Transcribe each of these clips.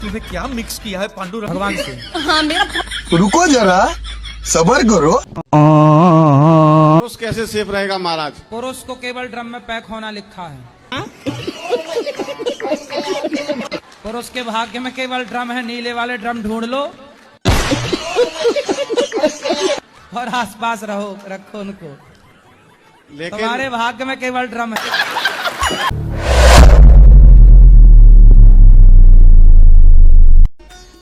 तूने क्या मिक्स किया है पांडुरंग भगवान से? हाँ मेरा रुको जरा, सबर करो। पुरुष कैसे सेफ रहेगा महाराज? पुरुष को केवल ड्रम में पैक होना लिखा है। पुरुष के भाग्य में केवल ड्रम है, नीले वाले ड्रम ढूंढ लो और आसपास रखो उनको। लेकिन तुम्हारे भाग्य में केवल ड्रम है।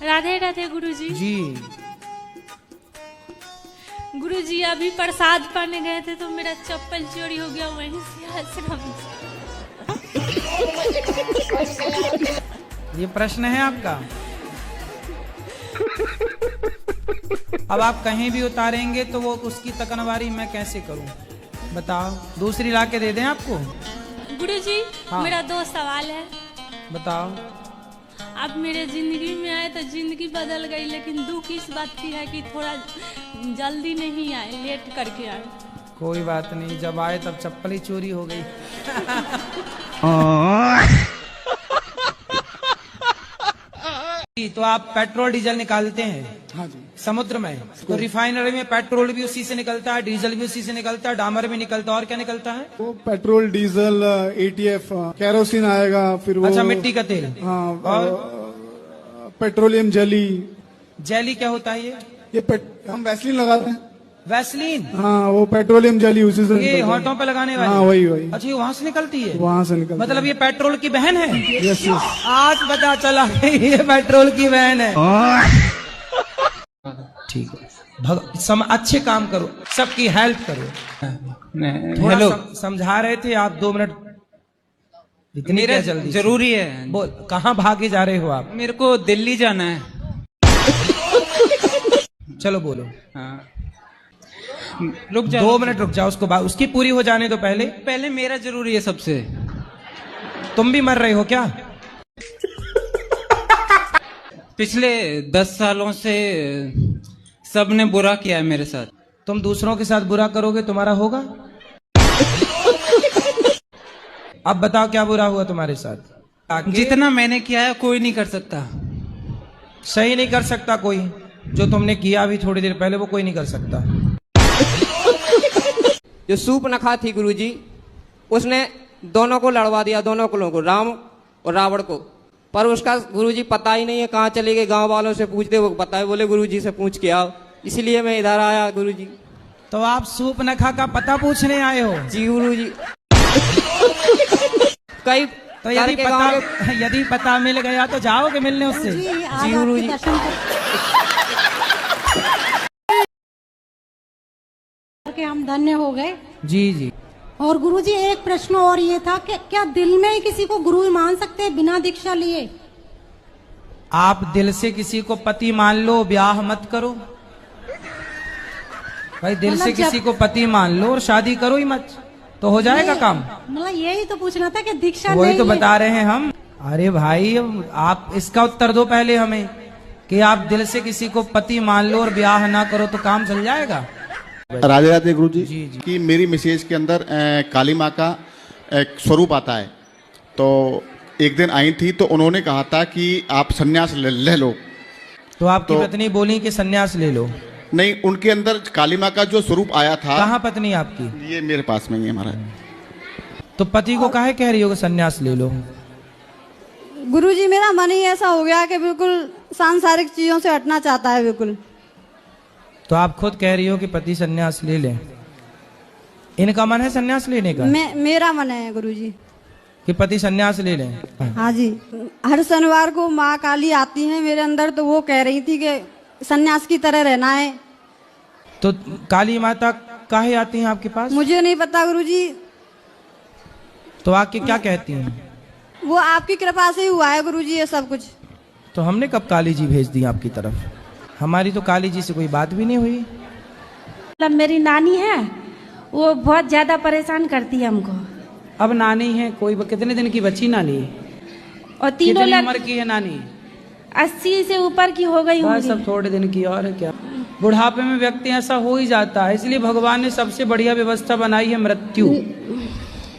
राधे राधे गुरुजी। जी गुरुजी अभी प्रसाद पाने गए थे तो मेरा चप्पल चोरी हो गया वहीं से आश्रम से। ये प्रश्न है आपका। अब आप कहीं भी उतारेंगे तो वो उसकी तकनवारी मैं कैसे करूं बताओ? दूसरी ला के दे दें आपको? गुरुजी हाँ। मेरा 2 सवाल है। बताओ। आप मेरे जिंदगी में आए तो जिंदगी बदल गई, लेकिन दुख इस बात की है कि थोड़ा जल्दी नहीं आए, लेट करके आए। कोई बात नहीं, जब आए तब चप्पल ही चोरी हो गई। तो आप पेट्रोल डीजल निकालते हैं? हाँ जी। समुद्र में तो रिफाइनरी में पेट्रोल भी उसी से निकलता है, डीजल भी उसी से निकलता है, डामर भी निकलता है, और क्या निकलता है? वो पेट्रोल, डीजल, एटीएफ, केरोसिन आएगा, फिर वो अच्छा, मिट्टी का तेल। हाँ, और पेट्रोलियम जेली। जेली क्या होता है ये? हम वैसलीन लगाते हैं। वैसलीन? हाँ, वो पेट्रोलियम जेली उसी से ये निकलता है। होठों पे लगाने वाली? हाँ, वही। अच्छा, ये वहाँ से निकलती है? वहाँ से निकलता मतलब ये पेट्रोल की बहन है? यस। आज पता चला ये पेट्रोल की बहन है। ठीक है, अच्छे काम करो, सबकी हेल्प करो। थोड़ा समझा रहे थे आप, 2 मिनट इतनी क्या जल्दी? जरूरी है। बोल, कहाँ भागे जा रहे हो आप? मेरे को दिल्ली जाना है। चलो बोलो। हाँ। रुक जाओ, 2 मिनट रुक जाओ, उसकी पूरी हो जाने दो पहले मेरा जरूरी है सबसे। तुम भी मर रहे हो क्या? पिछले 10 सालों से सबने बुरा किया है मेरे साथ। तुम दूसरों के साथ बुरा करोगे, तुम्हारा होगा? अब बताओ क्या बुरा हुआ तुम्हारे साथ? जितना मैंने किया है कोई नहीं कर सकता। सही नहीं कर सकता कोई? जो तुमने किया अभी थोड़ी देर पहले वो कोई नहीं कर सकता। जो सूर्पनखा थी गुरुजी, उसने दोनों को लड़वा दिया, दोनों कुलों को, राम और रावण को। पर उसका गुरुजी पता ही नहीं है कहाँ चले गए। गांव वालों से पूछते, वो पता है, बोले गुरुजी से पूछ के आओ। इसलिए मैं इधर आया गुरुजी। तो आप सूर्पनखा का पता पूछने आए हो? जी गुरुजी। कई तो यदि पता मिल गया तो जाओगे मिलने उससे? जी गुरुजी। के हम धन्य हो गए। जी जी। और गुरुजी एक प्रश्न और ये था कि क्या दिल में ही किसी को गुरु मान सकते हैं बिना दीक्षा लिए? आप दिल से किसी को पति मान लो, ब्याह मत करो भाई। दिल से किसी को पति मान लो और शादी करो ही मत, तो हो जाएगा काम। मतलब यही तो पूछना था कि दीक्षा वही नहीं तो ले। बता रहे हैं हम। अरे भाई, आप इसका उत्तर दो पहले हमें कि आप दिल से किसी को पति मान लो और ब्याह ना करो तो काम चल जाएगा। राधे राधे गुरु जी। जी, जी। कि मेरी मैसेज के अंदर काली माँ का एक स्वरूप आता है। तो एक दिन आई थी तो उन्होंने कहा था कि आप सन्यास ले लो। तो आपकी पत्नी बोली कि सन्यास ले लो? नहीं, उनके अंदर काली माँ का जो स्वरूप आया था। कहाँ पत्नी आपकी? ये मेरे पास में ही है हमारा। तो पति को काहे कह रही हो कि सन्यास ले लो? गुरुजी मेरा मन ही ऐसा हो गया कि बिल्कुल सांसारिक चीजों से हटना चाहता है बिल्कुल। तो आप खुद कह रही हो कि पति सन्यास ले ले। इनका मन है सन्यास लेने का? मेरा मन है गुरुजी कि पति सन्यास ले लें। हाँ जी। हर शनिवार को माँ काली आती है मेरे अंदर, तो वो कह रही थी कि सन्यास की तरह रहना है। तो काली माता काहे आती हैं आपके पास? मुझे नहीं पता गुरुजी। तो आके क्या कहती हैं? वो आपकी कृपा से ही हुआ है गुरुजी ये सब कुछ। तो हमने कब काली जी भेज दी आपकी तरफ? हमारी तो काली जी से कोई बात भी नहीं हुई। मतलब मेरी नानी है, वो बहुत ज्यादा परेशान करती है हमको। अब नानी है कोई? कितने दिन की बच्ची नानी है? और तीनों उम्र की है नानी? 80 से ऊपर की हो गई होंगी। सब थोड़े दिन की और है क्या। बुढ़ापे में व्यक्ति ऐसा हो ही जाता है, इसलिए भगवान ने सबसे बढ़िया व्यवस्था बनाई है मृत्यु।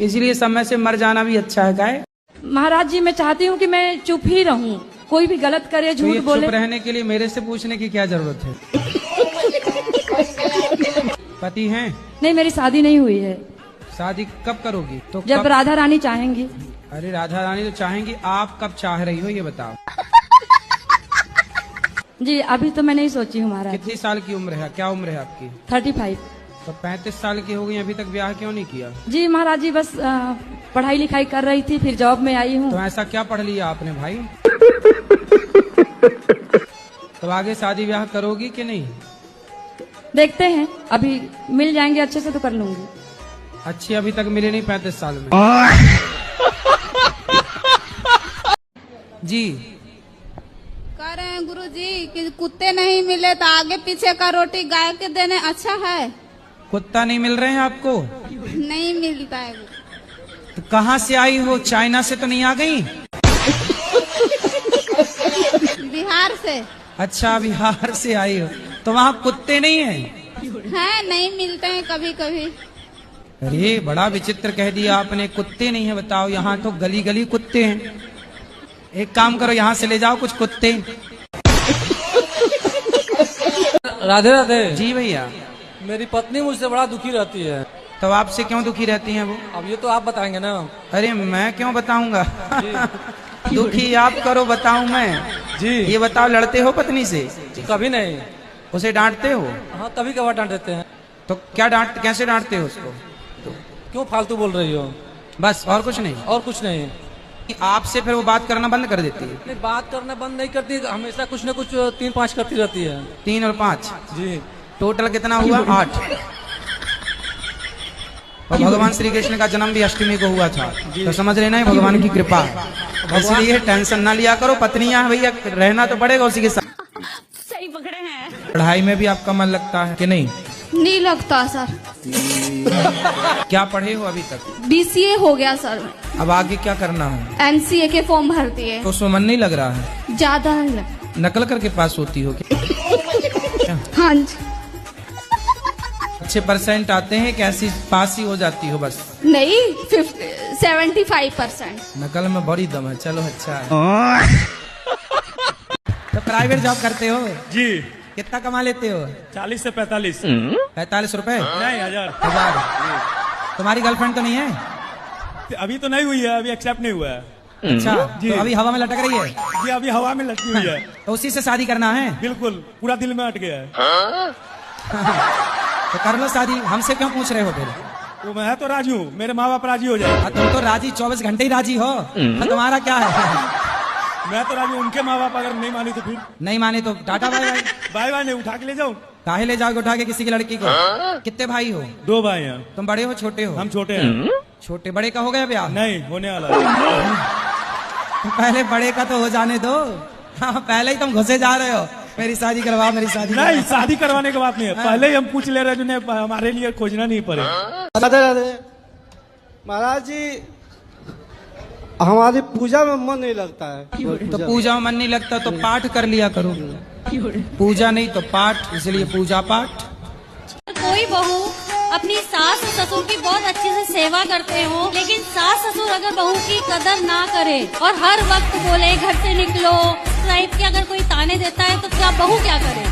इसलिए समय से मर जाना भी अच्छा है। क्या है महाराज जी, मैं चाहती हूँ कि मैं चुप ही रहूं, कोई भी गलत करे, तो ये झूठ बोले। चुप रहने के लिए मेरे से पूछने की क्या जरूरत है? पति हैं? नहीं, मेरी शादी नहीं हुई है। शादी कब करोगी? तो जब कब? राधा रानी चाहेंगी। अरे राधा रानी तो चाहेंगी, आप कब चाह रही हो ये बताओ। जी अभी तो मैं नहीं सोची हूँ महाराज। कितनी साल की उम्र है? क्या उम्र है आपकी? 35। तो 35 साल की हो गई, अभी तक ब्याह क्यों नहीं किया? जी महाराज जी, बस पढ़ाई लिखाई कर रही थी, फिर जॉब में आई हूँ। तो ऐसा क्या पढ़ लिया आपने भाई? तो आगे शादी ब्याह करोगी कि नहीं? देखते हैं, अभी मिल जाएंगे अच्छे से तो कर लूंगी। अच्छी अभी तक मिले नहीं 35 साल में। जी कह रहे हैं गुरुजी कि कुत्ते नहीं मिले तो आगे पीछे का रोटी गाय के देने अच्छा है। कुत्ता नहीं मिल रहे हैं आपको? नहीं मिलता है। तो कहाँ से आई हो? चाइना से तो नहीं आ गई? बिहार से। अच्छा बिहार से आई हो, तो वहाँ कुत्ते नहीं हैं? है, नहीं मिलते हैं कभी कभी। अरे बड़ा विचित्र कह दिया आपने, कुत्ते नहीं है। बताओ, यहाँ तो गली गली कुत्ते हैं। एक काम करो, यहाँ से ले जाओ कुछ कुत्ते। राधे राधे। जी भैया। मेरी पत्नी मुझसे बड़ा दुखी रहती है। तो आपसे क्यों दुखी रहती हैं वो? अब ये तो आप बताएंगे ना। अरे मैं क्यों बताऊंगा? दुखी आप करो, बताऊं मैं? जी ये बताओ, लड़ते हो पत्नी से? कभी नहीं। उसे डांटते हो? हाँ कभी कभार डांट देते हैं। तो क्या कैसे डांटते हो उसको? क्यों फालतू बोल रही हो? बस और कुछ नहीं? और कुछ नहीं। आपसे फिर वो बात करना बंद कर देती है? नहीं, बात करना बंद नहीं करती, हमेशा कुछ न कुछ 3-5 करती रहती है। 3 और 5? जी। टोटल कितना हुआ? 8। और भगवान श्री कृष्ण का जन्म भी अष्टमी को हुआ था, तो समझ लेना है भगवान की कृपा है। इसलिए टेंशन ना लिया करो। पत्नियां भैया, रहना तो पड़ेगा उसी के साथ। सही पकड़े हैं। पढ़ाई में भी आपका मन लगता है कि नहीं? नहीं लगता सर। क्या पढ़े हो अभी तक? BCA हो गया सर। अब आगे क्या करना है? MCA के फॉर्म भरती है। तो उसमें मन नहीं लग रहा है? ज्यादा नकल करके पास होती हो क्या? हाँ जी। अच्छे परसेंट आते हैं, कैसी पास ही हो जाती हो बस? नहीं, 75%। नकल में बड़ी दम है। चलो अच्छा है। तो प्राइवेट जॉब करते हो? जी। कितना कमा लेते हो? 40 से 45। 45 रुपए? नहीं, 1000। तुम्हारी गर्लफ्रेंड तो नहीं है? अभी तो नहीं हुई है, अभी एक्सेप्ट नहीं हुआ है। अच्छा जी। तो अभी हवा में लटक रही है? जी अभी हवा में लटकी हुई है। तो उसी से शादी करना है? बिल्कुल, पूरा दिल में अट गया है। तो कर लो शादी, हमसे क्यों पूछ रहे हो फिर? तो मैं तो राजी हूँ, मेरे माँ बाप राजी हो जाए। तुम तो राजी 24 घंटे ही राजी हो, तो तुम्हारा क्या है? मैं तो राजी हूँ, उनके माँ बाप अगर नहीं मानी तो फिर? नहीं माने तो tata bye bye. Bye bye नहीं, उठा के ले जाऊँ। काहे ले जाओगे उठा के किसी की लड़की को? कितने भाई हो? 2 भाई हैं। तुम बड़े हो छोटे हो? हम छोटे हैं। छोटे बड़े का हो गया ब्याह? नहीं, होने वाला है। पहले बड़े का तो हो जाने दो। हाँ, पहले ही तुम घुसे जा रहे हो, मेरी शादी करवाओ, मेरी शादी। नहीं, शादी करवाने की बात नहीं है, पहले ही हम पूछ ले रहे हैं, हमारे लिए खोजना नहीं पड़े। राधे राधे। महाराज जी, हमारी पूजा में मन नहीं लगता है। तो पूजा में मन नहीं लगता तो पाठ कर लिया करो। पूजा नहीं तो पाठ, इसलिए पूजा पाठ। कोई बहू अपनी सास और ससुर की बहुत अच्छे से सेवा करते हो, लेकिन सास ससुर अगर बहू की कदर ना करे और हर वक्त बोले घर से निकलो टाइप के अगर कोई ताने देता है, तो क्या बहू क्या करे?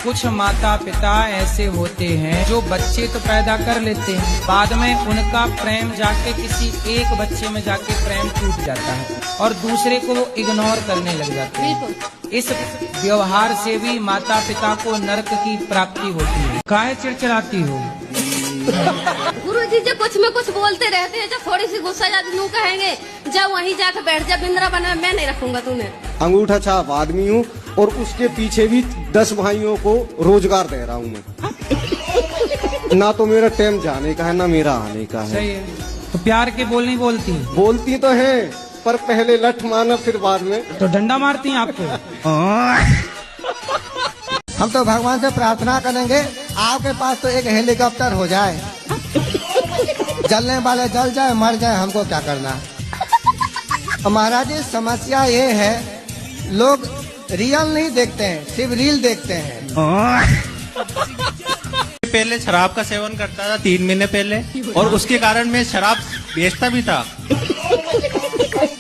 कुछ माता पिता ऐसे होते हैं जो बच्चे तो पैदा कर लेते हैं, बाद में उनका प्रेम जाके किसी एक बच्चे में जाके प्रेम टूट जाता है और दूसरे को वो इग्नोर करने लग जाते हैं। इस व्यवहार से भी माता पिता को नरक की प्राप्ति होती है। काहे चिड़चिड़ाती हो? गुरुजी जी कुछ में कुछ बोलते रहते हैं, जब थोड़ी सी गुस्सा जाती नू कहेंगे जब वहीं जाकर बैठ जा, बिंद्रा बना मैं नहीं रखूंगा तुम्हें। अंगूठा छाप आदमी हूँ और उसके पीछे भी 10 भाइयों को रोजगार दे रहा हूँ मैं। ना तो मेरा टाइम जाने का है ना मेरा आने का है। सही है। तो प्यार के बोल नहीं बोलती? बोलती तो है, पर पहले लठ मारना फिर बाद में। तो डंडा मारती हैं आपको? हम तो भगवान से प्रार्थना करेंगे आपके पास तो एक हेलीकॉप्टर हो जाए, जलने वाले जल जाए मर जाए, हमको क्या करना। महाराज जी समस्या ये है, लोग रियल नहीं देखते हैं, सिर्फ रील देखते हैं। पहले शराब का सेवन करता था 3 महीने पहले, और उसके कारण मैं शराब बेचता भी था।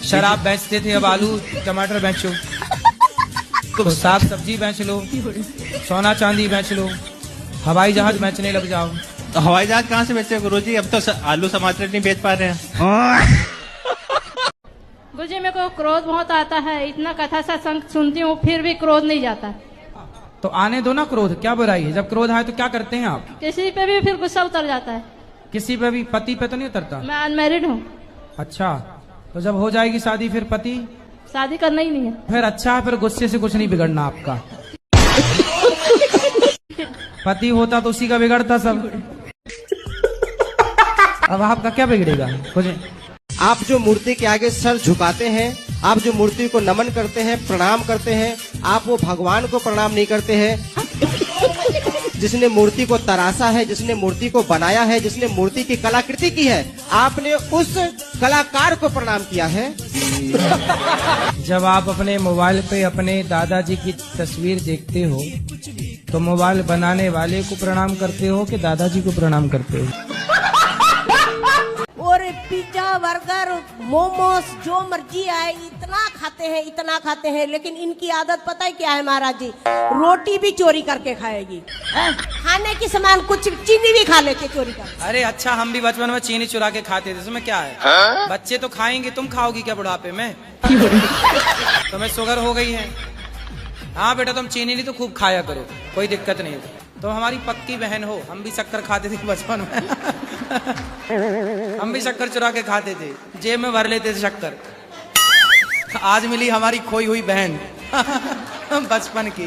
शराब बेचते थे, अब आलू टमाटर बेचो। तो साग सब्जी बेच लो, सोना चांदी बेच लो, हवाई जहाज बेचने लग जाओ। तो हवाई जहाज कहाँ से बेचते गुरुजी? अब तो आलू टमाटर नहीं बेच पा रहे हैं। गुरुजी मेरे को क्रोध बहुत आता है, इतना कथा सत्संग सुनती हूँ फिर भी क्रोध नहीं जाता। तो आने दो ना क्रोध, क्या बुराई है? जब क्रोध आए तो क्या करते हैं आप? किसी पे भी फिर गुस्सा उतर जाता है। किसी पे भी? पति पे तो नहीं उतरता? मैं अनमैरिड हूँ। अच्छा, तो जब हो जाएगी शादी फिर पति? शादी करना ही नहीं है। फिर अच्छा है, फिर गुस्से से कुछ नहीं बिगड़ना आपका। पति होता तो उसी का बिगड़ता सब। अब आपका क्या बिगड़ेगा? कुछ आप जो मूर्ति के आगे सर झुकाते हैं, आप जो मूर्ति को नमन करते हैं, प्रणाम करते हैं, आप वो भगवान को प्रणाम नहीं करते हैं जिसने मूर्ति को तराशा है, जिसने मूर्ति को बनाया है, जिसने मूर्ति की कलाकृति की है। आपने उस कलाकार को प्रणाम किया है। जब आप अपने मोबाइल पे अपने दादाजी की तस्वीर देखते हो तो मोबाइल बनाने वाले को प्रणाम करते हो कि दादाजी को प्रणाम करते हो? और पिज्जा बर्गर मोमोस जो मर्जी आए इतना खाते हैं, लेकिन इनकी आदत पता है क्या है महाराज जी? रोटी भी चोरी करके खाएगी, खाने की सामान कुछ चीनी भी खा लेके चोरी कर। अरे अच्छा, हम भी बचपन में चीनी चुरा के खाते थे, इसमें क्या है? बच्चे तो खाएंगे, तुम खाओगी क्या बुढ़ापे में? तुम्हें शुगर हो गई है? हाँ बेटा, तुम चीनी नहीं तो खूब खाया करो, कोई दिक्कत नहीं है। तो हमारी पक्की बहन हो, हम भी शक्कर खाते थे बचपन में। हम भी शक्कर चुरा के खाते थे, जेब में भर लेते थे शक्कर। आज मिली हमारी खोई हुई बहन बचपन की।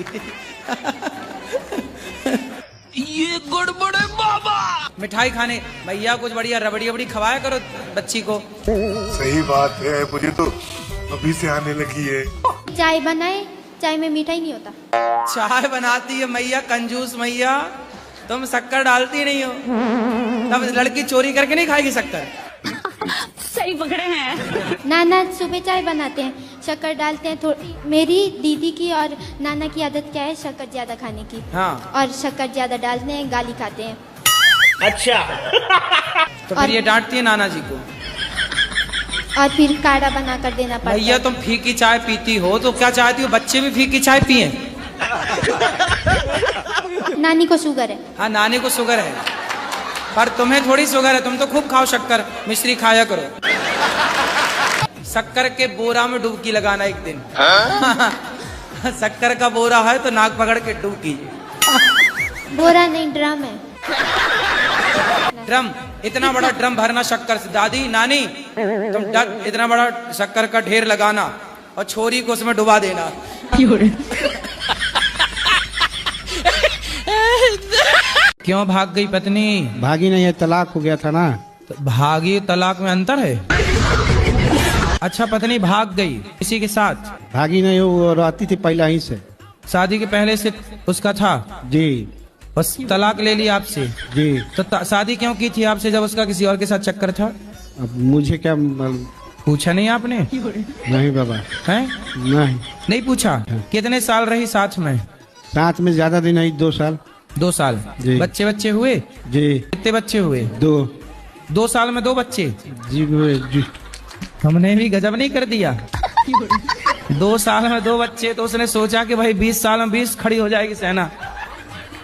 ये गड़बड़ है बाबा। मिठाई खाने भैया कुछ बढ़िया रबड़ी रबड़ी खवाया करो बच्ची को। सही बात है, मुझे तो अभी से आने लगी है। चाय बनाए, चाय में मीठा ही नहीं होता। चाय बनाती है मैया, कंजूस मैया, तुम शक्कर डालती नहीं हो, तब लड़की चोरी करके नहीं खाएगी शक्कर। सही पकड़े हैं। नाना सुबह चाय बनाते हैं, शक्कर डालते हैं थोड़ी। मेरी दीदी की और नाना की आदत क्या है? शक्कर ज्यादा खाने की। हाँ। और शक्कर ज्यादा डालते हैं, गाली खाते हैं। अच्छा। तो फिर ये डांटती है नाना जी को। और फिर काढ़ा बना कर देना पड़ता है। भैया तुम फीकी चाय पीती हो तो क्या चाहती हो बच्चे भी फीकी चाय पिए? नानी को शुगर है। हाँ, नानी को शुगर है, पर तुम्हें थोड़ी शुगर है, तुम तो खूब खाओ शक्कर, मिश्री खाया करो। शक्कर के बोरा में डुबकी लगाना एक दिन। शक्कर का बोरा है तो नाक पकड़ के डुबकी। बोरा नहीं, ड्रम है। ड्रम? इतना बड़ा ड्रम भरना शक्कर से? दादी नानी तुम इतना बड़ा शक्कर का ढेर लगाना और छोरी को उसमें डुबा देना। क्यों भाग गई पत्नी? भागी नहीं है, तलाक हो गया था ना। तो भागी तलाक में अंतर है? अच्छा, पत्नी भाग गई किसी के साथ? भागी नहीं, वो रहती थी पहले ही से। शादी के पहले से उसका था? जी। बस तलाक ले ली आपसे? जी। तो शादी क्यों की थी आपसे जब उसका किसी और के साथ चक्कर था? अब मुझे क्या पूछा नहीं आपने? नहीं बाबा। हैं? नहीं पूछा? कितने साल रही साथ में? साथ में ज्यादा दिन नहीं, 2 साल। 2 साल? जी। बच्चे हुए? जी। कितने बच्चे हुए? 2। 2 साल में 2 बच्चे? जी। हमने भी गजब नहीं कर दिया। 2 साल में 2 बच्चे, तो उसने सोचा कि भाई 20 साल में 20 खड़ी हो जाएगी सेना,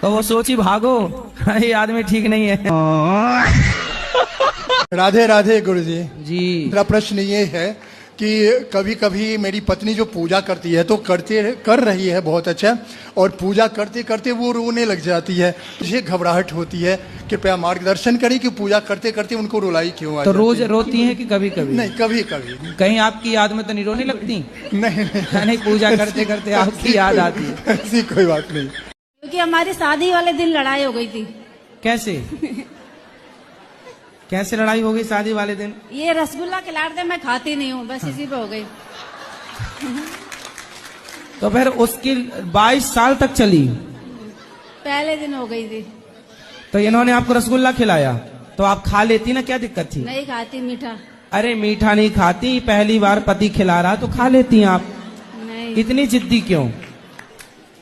तो वो सोची भागो, ये आदमी ठीक नहीं है। राधे राधे गुरुजी जी। मेरा प्रश्न ये है कि कभी कभी मेरी पत्नी जो पूजा करती है तो कर रही है बहुत अच्छा, और पूजा करते करते वो रोने लग जाती है। मुझे घबराहट होती है, कृपया मार्गदर्शन करें कि पूजा करते करते उनको रुलाई क्यों आ तो जाती रोज है? रोती हैं कि कभी कभी? नहीं, कभी कभी। कहीं आपकी याद में तो नहीं रोने लगती? नहीं, पूजा करते करते आपकी याद आती है? ऐसी कोई बात नहीं। क्योंकि हमारी शादी वाले दिन लड़ाई हो गई थी। कैसे? कैसे लड़ाई हो गई शादी वाले दिन? ये रसगुल्ला खिलाते मैं खाती नहीं हूँ, बस इसी पे हो गई। तो फिर उसकी 22 साल तक चली? पहले दिन हो गई थी। तो इन्होंने आपको रसगुल्ला खिलाया तो आप खा लेती ना, क्या दिक्कत थी? नहीं खाती मीठा। अरे मीठा नहीं खाती, पहली बार पति खिला रहा तो खा लेती आप। नहीं। इतनी जिद्दी क्यों?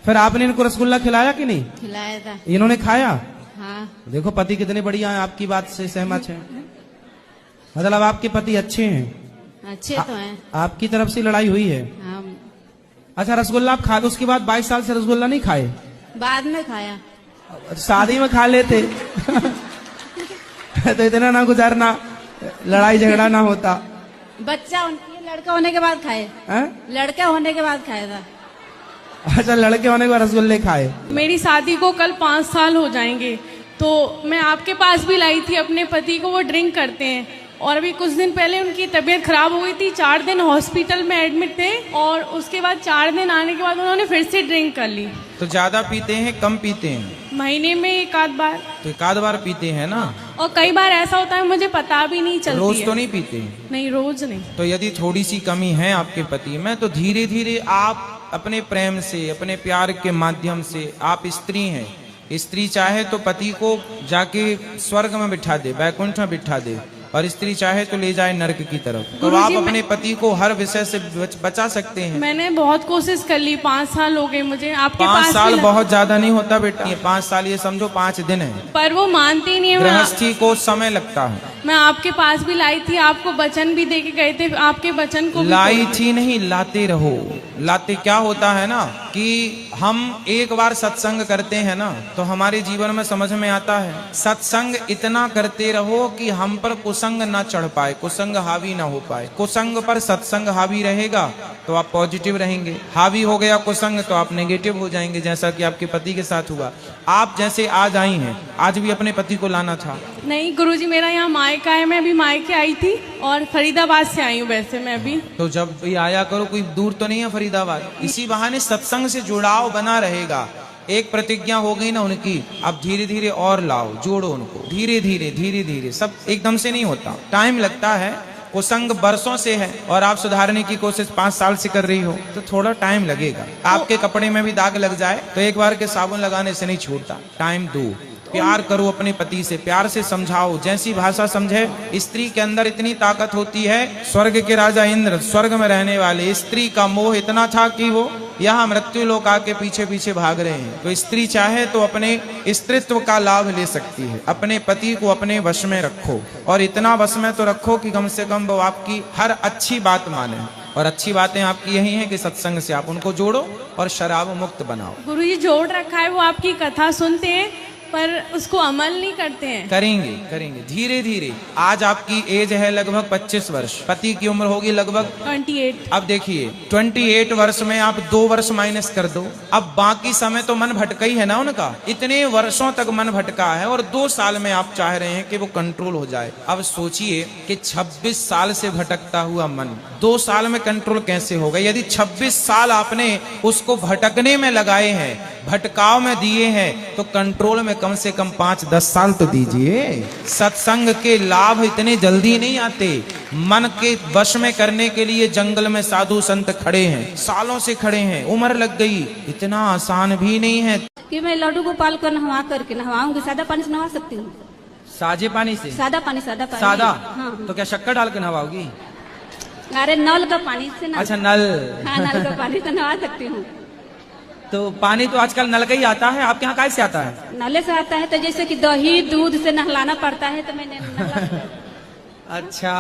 फिर आपने इनको रसगुल्ला खिलाया कि नहीं? खिलाया था। इन्होंने खाया? हाँ। देखो पति कितने बढ़िया हैं, आपकी बात से सहमत हैं। मतलब आपके पति अच्छे हैं? अच्छे तो हैं। आपकी तरफ से लड़ाई हुई है? हाँ। अच्छा, रसगुल्ला आप खा, उसके बाद 22 साल से रसगुल्ला नहीं खाए? बाद में खाया। शादी में खा लेते तो इतना ना गुजारना, लड़ाई झगड़ा ना होता। बच्चा ये लड़का होने के बाद खाए। लड़का होने के बाद खाया था। अच्छा, लड़के होने के बाद रसगुल्ले खाए। मेरी शादी को कल 5 साल हो जाएंगे, तो मैं आपके पास भी लाई थी अपने पति को। वो ड्रिंक करते हैं और अभी कुछ दिन पहले उनकी तबीयत खराब हो गई थी। 4 दिन हॉस्पिटल में एडमिट थे और उसके बाद 4 दिन आने के बाद उन्होंने फिर से ड्रिंक कर ली। तो ज्यादा पीते हैं कम पीते हैं? महीने में 1 आध बार। तो 1 आध बार पीते हैं ना। और कई बार ऐसा होता है मुझे पता भी नहीं चलती। रोज तो नहीं पीते? नहीं, रोज नहीं। तो यदि थोड़ी सी कमी है आपके पति में, तो धीरे धीरे आप अपने प्रेम से, अपने प्यार के माध्यम से, आप स्त्री हैं, स्त्री चाहे तो पति को जाके स्वर्ग में बिठा दे, वैकुंठ में बिठा दे, और स्त्री चाहे तो ले जाए नरक की तरफ। तो आप अपने पति को हर विषय से बचा सकते हैं। मैंने बहुत कोशिश कर ली, 5 साल हो गए मुझे आपके 5 साल बहुत ज्यादा नहीं होता बेटा, 5 साल ये समझो 5 दिन है। पर वो मानती नहीं है। गृहस्थी को समय लगता है। मैं आपके पास भी लाई थी, आपको वचन भी दे के गए थे, आपके वचन को लाई थी नहीं, लाते रहो। लाते क्या होता है ना कि हम एक बार सत्संग करते हैं ना, तो हमारे जीवन में समझ में आता है, सत्संग इतना करते रहो कि हम पर कुसंग ना चढ़ पाए, कुसंग हावी ना हो पाए। कुसंग पर सत्संग हावी रहेगा तो आप पॉजिटिव रहेंगे, हावी हो गया कुसंग तो आप नेगेटिव हो जाएंगे, जैसा कि आपके पति के साथ हुआ। आप जैसे आज आई हैं, आज भी अपने पति को लाना था। नहीं गुरुजी, मेरा यहाँ मायका है, मैं अभी मायके आई थी और फरीदाबाद से आई हूँ वैसे मैं अभी। तो जब भी आया करो, कोई दूर तो नहीं है फरीदाबाद, इसी बहाने सत्संग से जुड़ाव बना रहेगा। एक प्रतिज्ञा हो गई ना उनकी, अब धीरे धीरे और लाओ, जोड़ो उनको, धीरे धीरे धीरे धीरे, सब एकदम से नहीं होता, टाइम लगता है। कुसंग बरसों से है और आप सुधारने की कोशिश 5 साल से कर रही हो, तो थोड़ा टाइम लगेगा। आपके कपड़े में भी दाग लग जाए तो एक बार के साबुन लगाने से नहीं छूटता, टाइम दो। प्यार करो अपने पति से, प्यार से समझाओ, जैसी भाषा समझे। स्त्री के अंदर इतनी ताकत होती है, स्वर्ग के राजा इंद्र, स्वर्ग में रहने वाले, स्त्री का मोह इतना था कि वो यहाँ मृत्यु लोक आके पीछे पीछे भाग रहे हैं। तो स्त्री चाहे तो अपने स्त्रीत्व का लाभ ले सकती है। अपने पति को अपने वश में रखो, और इतना वश में तो रखो कि कम से कम वो आपकी हर अच्छी बात माने। और अच्छी बातें आपकी यही हैं कि सत्संग से आप उनको जोड़ो और शराब मुक्त बनाओ। गुरुजी जोड़ रखा है, वो आपकी कथा सुनते हैं पर उसको अमल नहीं करते हैं। करेंगे करेंगे धीरे धीरे। आज आपकी एज है लगभग 25 वर्ष, पति की उम्र होगी लगभग 28। अब देखिए 28 वर्ष में आप 2 वर्ष माइनस कर दो, अब बाकी समय तो मन भटका ही है ना उनका। इतने वर्षों तक मन भटका है और 2 साल में आप चाह रहे हैं कि वो कंट्रोल हो जाए। अब सोचिए कि 26 साल से भटकता हुआ मन 2 साल में कंट्रोल कैसे होगा। यदि 26 साल आपने उसको भटकने में लगाए हैं, भटकाव में दिए हैं, तो कंट्रोल में कम से कम 5-10 साल तो दीजिए। सत्संग के लाभ इतने जल्दी नहीं आते। मन के वश में करने के लिए जंगल में साधु संत खड़े हैं, सालों से खड़े हैं, उम्र लग गई, इतना आसान भी नहीं है कि मैं लड्डू गोपाल को नहवा करके नहवाऊंगी। सादा पानी से नहवा सकती हूँ? साजे पानी से? सादा पानी। सादा? हाँ। तो क्या शक्कर डाल के नहवाओगी? अरे नल का पानी से। अच्छा नल। हाँ, नल का पानी से नहवा सकती हूँ। तो पानी तो आजकल नल का ही आता है, आपके यहाँ कैसे से आता है? नले से आता है, तो जैसे कि दही दूध से नहलाना पड़ता है, तो मैंने अच्छा,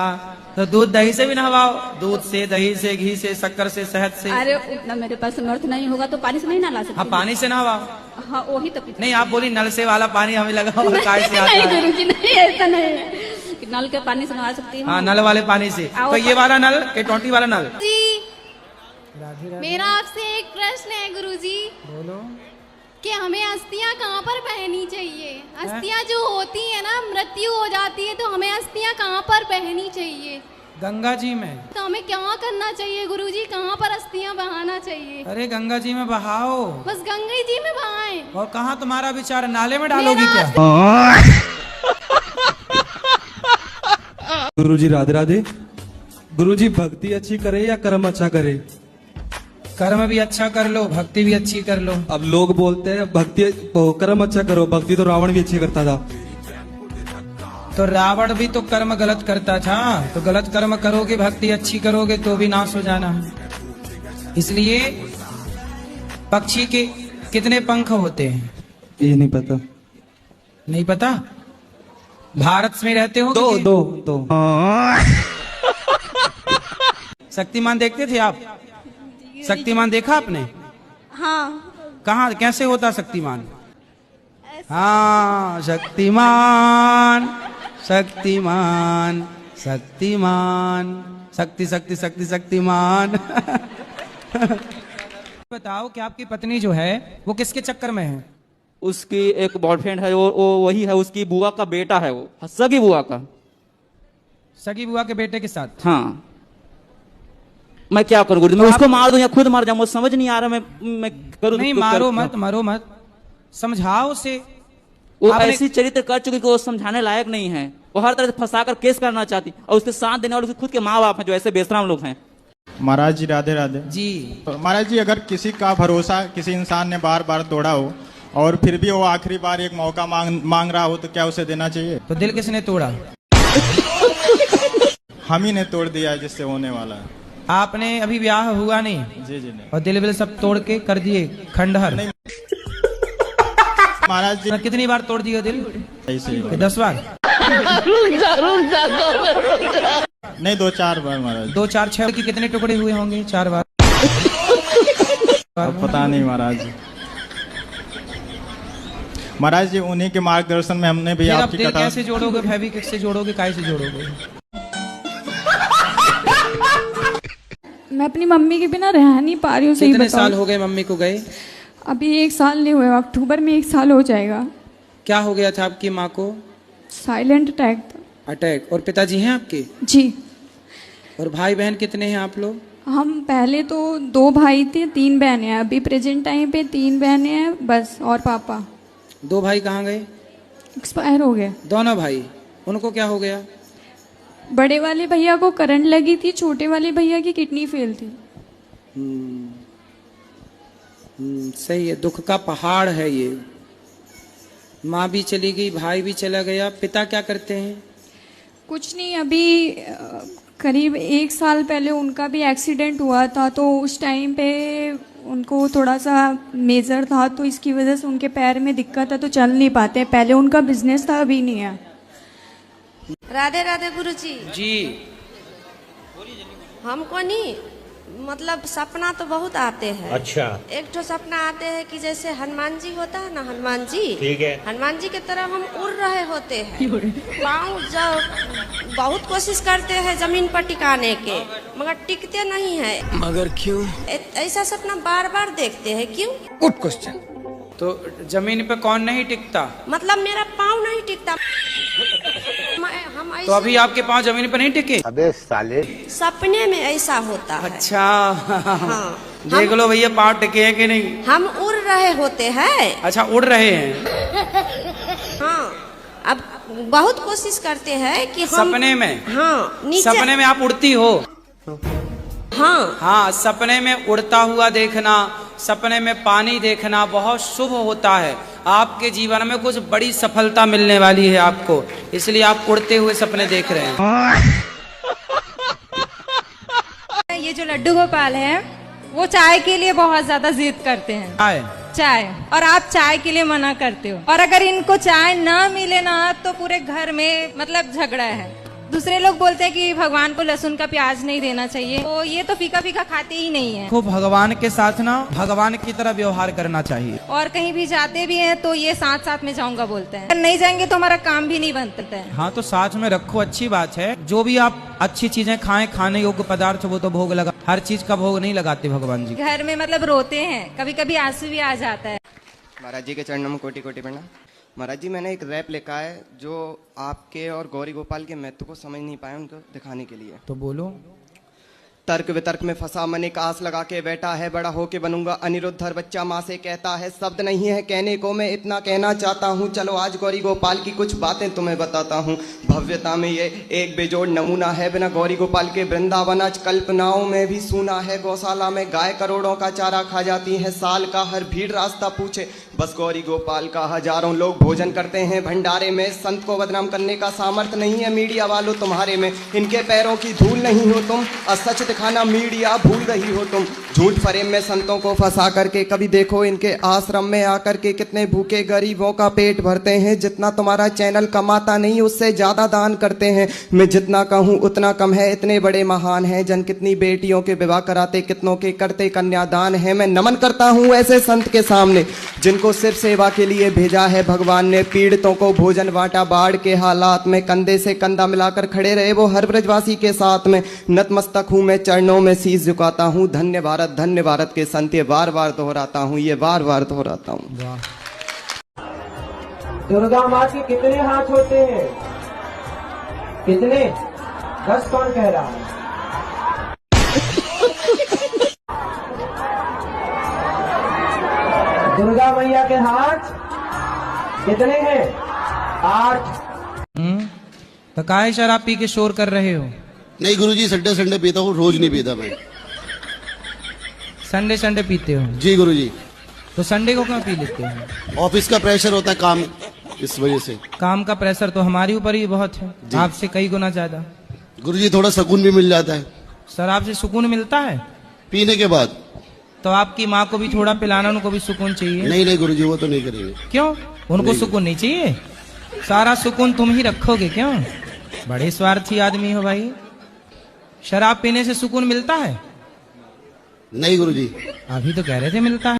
तो दूध दही से भी नहवाओ, दूध से, दही से, घी से, शक्कर से, शहद से। अरे उतना मेरे पास समर्थ नहीं होगा तो पानी से नहीं नहला सकती। हाँ पानी से नहवाओ। हाँ वही तो। नहीं आप बोली नल से वाला पानी हमें लगा और काय से आता है। नहीं गुरुजी, नहीं ऐसा नहीं, नल के पानी से नहवा सकती हूँ। हाँ नल वाले पानी से। तो ये वाला नल के टोटी वाला नल? मेरा आपसे एक प्रश्न है गुरुजी। बोलो। कि हमें अस्थियां कहाँ पर पहननी चाहिए? अस्थियां जो होती है ना, मृत्यु हो जाती है, तो हमें अस्थियां कहाँ पर पहननी चाहिए? गंगा जी में। तो हमें क्या करना चाहिए गुरुजी? कहाँ पर अस्थियां बहाना चाहिए? अरे गंगा जी में बहाओ। बस गंगा जी में बहाएं। और कहाँ तुम्हारा विचार, नाले में डालोगी क्या? गुरुजी राधे राधे। गुरुजी भक्ति अच्छी करे या कर्म अच्छा करे? कर्म भी अच्छा कर लो, भक्ति भी अच्छी कर लो। अब लोग बोलते हैं भक्ति कर्म अच्छा करो, भक्ति तो रावण भी अच्छी करता था। तो रावण भी तो कर्म गलत करता था, तो गलत कर्म करोगे, भक्ति अच्छी करोगे तो भी नाश हो जाना है। इसलिए पक्षी के कितने पंख होते हैं? ये नहीं पता। नहीं पता? भारत में रहते हो? दो। शक्तिमान देखते थे आप? शक्तिमान देखा आपने? हाँ। कहाँ कैसे होता शक्तिमान? हाँ, शक्तिमान शक्तिमान शक्तिमान शक्ति शक्ति शक्ति शक्तिमान। बताओ कि आपकी पत्नी जो है वो किसके चक्कर में है? उसकी एक बॉयफ्रेंड है, वो वही है, उसकी बुआ का बेटा है, वो सगी बुआ का। सगी बुआ के बेटे के साथ? हाँ। मैं क्या करूँ गुरुजी, मैं उसको मार दूं या खुद मार जाऊं, मुझे समझ नहीं आ रहा। मैं करूँ नहीं, मारो मत, मारो मत, समझाओ उसे। वो ऐसी चरित्र कर चुकी कि वो समझाने लायक नहीं है। वो हर तरह से फंसाकर केस करना चाहती, और उसके साथ देने वाले खुद के माँ बाप हैं जो ऐसे बेशरम लोग हैं। महाराज जी राधे राधे जी। तो महाराज जी, अगर किसी का भरोसा किसी इंसान ने बार बार तोड़ा हो और फिर भी वो आखिरी बार एक मौका मांग रहा हो, तो क्या उसे देना चाहिए? तो दिल किसने तोड़ा? हम ही ने तोड़ दिया है जिससे होने वाला है। आपने अभी ब्याह हुआ नहीं? जी जी नहीं। और दिल विल सब तोड़ के कर दिए खंडहर? महाराज जी कितनी बार तोड़ दिए दिल? ऐसे 10 बार? नहीं, 2-4 बार महाराज। 2, 4, 6 की कितने टुकड़े हुए होंगे? 4 बार? पता नहीं महाराज जी। महाराज जी, उन्हीं के मार्गदर्शन में हमने भी आपकी कथा। कैसे जोड़ोगे? फेविक्विक से जोड़ोगे? काय से जोड़ोगे? मैं अपनी मम्मी के बिना रह नहीं पा रही हूँ। सही कितने बताओ। साल हो गए मम्मी को गए? अभी 1 साल नहीं हुए, अक्टूबर में 1 साल हो जाएगा। क्या हो गया था आपकी माँ को? साइलेंट अटैक था। अटैक। और पिताजी हैं आपके? जी। और भाई बहन कितने हैं आप लोग? हम पहले तो 2 भाई थे, 3 बहनें हैं। अभी प्रेजेंट टाइम पे 3 बहनें हैं बस, और पापा। 2 भाई कहाँ गए? एक्सपायर हो गए दोनों भाई। उनको क्या हो गया? बड़े वाले भैया को करंट लगी थी, छोटे वाले भैया की किडनी फेल थी। सही है, दुख का पहाड़ है ये। माँ भी चली गई, भाई भी चला गया। पिता क्या करते हैं? कुछ नहीं, अभी करीब 1 साल पहले उनका भी एक्सीडेंट हुआ था, तो उस टाइम पे उनको थोड़ा सा मेजर था, तो इसकी वजह से उनके पैर में दिक्कत है, तो चल नहीं पाते। पहले उनका बिजनेस था, अभी नहीं है। राधे राधे गुरुजी। जी। हमको नहीं, मतलब सपना तो बहुत आते हैं। अच्छा। एक तो सपना आते हैं कि जैसे हनुमान जी होता है ना, हनुमान जी। ठीक है। हनुमान जी की तरह हम उड़ रहे होते हैं। पाँव जब बहुत कोशिश करते हैं जमीन पर टिकाने के, मगर टिकते नहीं है। मगर क्यों? ऐसा सपना बार बार देखते हैं, क्यों? Good question. तो जमीन पे कौन नहीं टिकता? मतलब मेरा पाँव नहीं टिकता। हम तो अभी आपके पाँव जमीन पे नहीं टिके? अबे साले। सपने में ऐसा होता है। अच्छा। हाँ। देख लो भैया पाँव टिके हैं कि नहीं। हम उड़ रहे होते हैं। अच्छा, उड़ रहे हैं। हाँ, अब बहुत कोशिश करते हैं कि हम सपने में। हाँ, नीचे। सपने में आप उड़ती हो? हाँ। हाँ, सपने में उड़ता हुआ देखना, सपने में पानी देखना बहुत शुभ होता है। आपके जीवन में कुछ बड़ी सफलता मिलने वाली है आपको, इसलिए आप उड़ते हुए सपने देख रहे हैं। ये जो लड्डू गोपाल है वो चाय के लिए बहुत ज्यादा जिद करते हैं। चाय। और आप चाय के लिए मना करते हो, और अगर इनको चाय ना मिले ना तो पूरे घर में मतलब झगड़ा है। दूसरे लोग बोलते हैं कि भगवान को लहसुन का प्याज नहीं देना चाहिए, तो ये तो फीका फीका खाते ही नहीं है। को भगवान के साथ ना भगवान की तरह व्यवहार करना चाहिए। और कहीं भी जाते भी हैं तो ये साथ साथ में जाऊंगा बोलते हैं, नहीं जाएंगे तो हमारा काम भी नहीं बनता है। हाँ, तो साथ में रखो, अच्छी बात है। जो भी आप अच्छी चीजें खाएं, खाने योग्य पदार्थ, वो तो भोग लगा। हर चीज का भोग नहीं लगाते भगवान जी। घर में मतलब रोते हैं, कभी कभी आंसू भी आ जाता है। महाराज जी के चरणों में कोटि कोटि प्रणाम। महाराज जी, मैंने एक रैप लिखा है जो आपके और गौरी गोपाल के महत्व को समझ नहीं पाए, उनको दिखाने के लिए। तो बोलो। तर्क वितर्क में फंसा मन एक आस लगा के बैठा है, बड़ा होके बनूंगा अनिरुद्ध। हर बच्चा माँ से कहता है, शब्द नहीं है कहने को, मैं इतना कहना चाहता हूँ। चलो आज गौरी गोपाल की कुछ बातें तुम्हें बताता हूँ। भव्यता में ये एक बेजोड़ नमूना है, बिना गौरी गोपाल के वृंदावन आज कल्पनाओं में भी सूना है। गौशाला में गाय करोड़ों का चारा खा जाती है, साल का हर भीड़ रास्ता पूछे, बस गौरी गोपाल का हजारों लोग भोजन करते हैं भंडारे में। संत को बदनाम करने का सामर्थ्य नहीं है मीडिया वालों तुम्हारे में, इनके पैरों की धूल नहीं हो तुम। असच दिखाना मीडिया भूल रही हो तुम। झूठ फरेब में संतों को फंसा करके कभी देखो इनके आश्रम में आकर के कितने भूखे गरीबों का पेट भरते हैं। जितना तुम्हारा चैनल कमाता नहीं उससे ज्यादा दान करते हैं। मैं जितना कहूँ उतना कम है, इतने बड़े महान हैं। जन कितनी बेटियों के विवाह कराते, कितनों के करते कन्यादान है। मैं नमन करता हूँ ऐसे संत के सामने जिनको सिर्फ सेवा के लिए भेजा है भगवान ने। पीड़ितों को भोजन बांटा, बाढ़ के हालात में कंधे से कंधा मिलाकर खड़े रहे वो हर ब्रजवासी के साथ में। नतमस्तक हूँ मैं, चरणों में शीश झुकाता हूँ। धन्य भारत के संत, ये बार बार दोहराता हूँ, ये बार बार दोहराता हूँ। दुर्गा माँ के कितने हाथ होते हैं? कितने? 10 कौन कह रहा है? दुर्गा मैया के हाथ कितने हैं? 8। तो काहे शराब पी के शोर कर रहे हो? नहीं गुरुजी, संडे पीता हूँ, रोज नहीं पीता मैं। संडे पीते हो? जी गुरुजी। तो संडे को क्यों पी लेते हो? ऑफिस का प्रेशर होता है, काम, इस वजह से। काम का प्रेशर तो हमारे ऊपर ही बहुत है, आपसे कई गुना ज्यादा। गुरुजी थोड़ा सुकून भी मिल जाता है। शराब से सुकून मिलता है? पीने के बाद। तो आपकी माँ को भी थोड़ा पिलाना, उनको भी सुकून चाहिए। नहीं गुरुजी, वो तो नहीं करेंगे। क्यों? उनको सुकून नहीं चाहिए? सारा सुकून तुम ही रखोगे क्यों? बड़े स्वार्थी आदमी हो भाई। शराब पीने से सुकून मिलता है? नहीं गुरुजी। अभी तो कह रहे थे मिलता है।